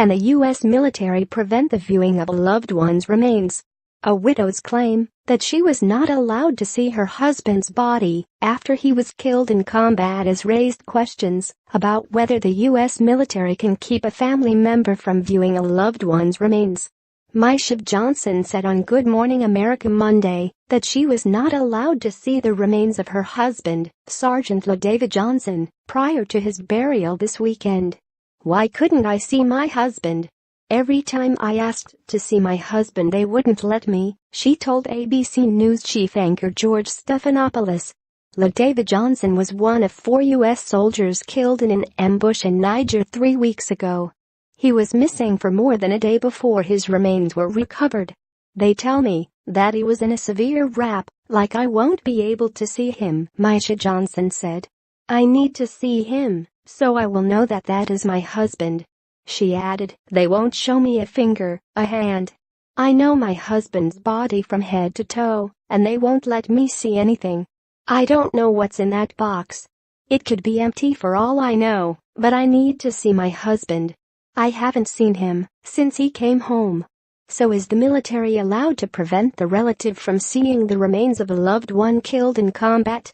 Can the U.S. military prevent the viewing of a loved one's remains? A widow's claim that she was not allowed to see her husband's body after he was killed in combat has raised questions about whether the U.S. military can keep a family member from viewing a loved one's remains. Myesha Johnson said on Good Morning America Monday that she was not allowed to see the remains of her husband, Sergeant David Johnson, prior to his burial this weekend. "Why couldn't I see my husband? Every time I asked to see my husband they wouldn't let me," she told ABC News chief anchor George Stephanopoulos. David Johnson was one of 4 U.S. soldiers killed in an ambush in Niger 3 weeks ago. He was missing for more than a day before his remains were recovered. "They tell me that he was in a severe rap, like I won't be able to see him," Myesha Johnson said. "I need to see him, so I will know that that is my husband." She added, "They won't show me a finger, a hand. I know my husband's body from head to toe, and they won't let me see anything. I don't know what's in that box. It could be empty for all I know, but I need to see my husband. I haven't seen him since he came home." So is the military allowed to prevent the relative from seeing the remains of a loved one killed in combat?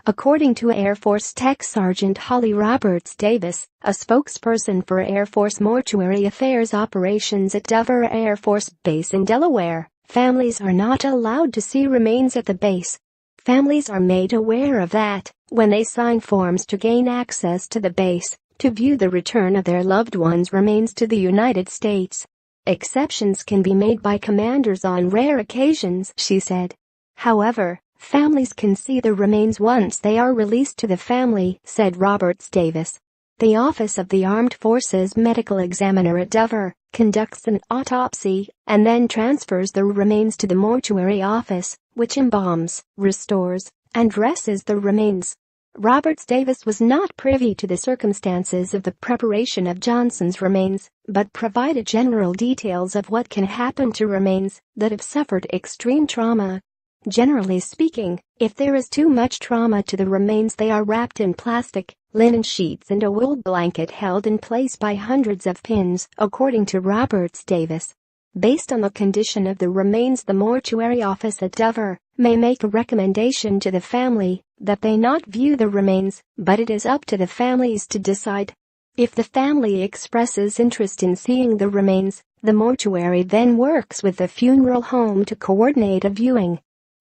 According to Air Force Tech Sergeant Holly Roberts Davis, a spokesperson for Air Force Mortuary Affairs Operations at Dover Air Force Base in Delaware, families are not allowed to see remains at the base. Families are made aware of that when they sign forms to gain access to the base to view the return of their loved one's remains to the United States. Exceptions can be made by commanders on rare occasions, she said. However, families can see the remains once they are released to the family, said Roberts Davis. The Office of the Armed Forces Medical Examiner at Dover conducts an autopsy and then transfers the remains to the mortuary office, which embalms, restores, and dresses the remains. Roberts Davis was not privy to the circumstances of the preparation of Johnson's remains, but provided general details of what can happen to remains that have suffered extreme trauma. Generally speaking, if there is too much trauma to the remains, they are wrapped in plastic, linen sheets and a wool blanket held in place by hundreds of pins, according to Roberts Davis. Based on the condition of the remains, the mortuary office at Dover may make a recommendation to the family that they not view the remains, but it is up to the families to decide. If the family expresses interest in seeing the remains, the mortuary then works with the funeral home to coordinate a viewing.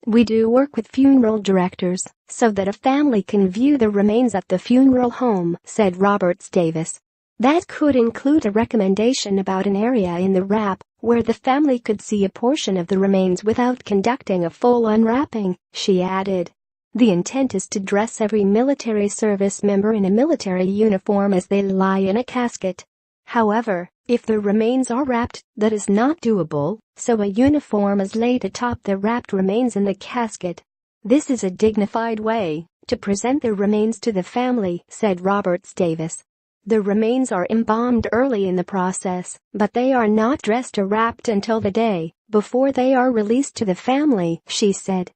"We do work with funeral directors so that a family can view the remains at the funeral home," said Roberts Davis. That could include a recommendation about an area in the wrap where the family could see a portion of the remains without conducting a full unwrapping, she added. The intent is to dress every military service member in a military uniform as they lie in a casket. However, if the remains are wrapped, that is not doable, so a uniform is laid atop the wrapped remains in the casket. "This is a dignified way to present the remains to the family," said Roberts Davis. The remains are embalmed early in the process, but they are not dressed or wrapped until the day before they are released to the family, she said.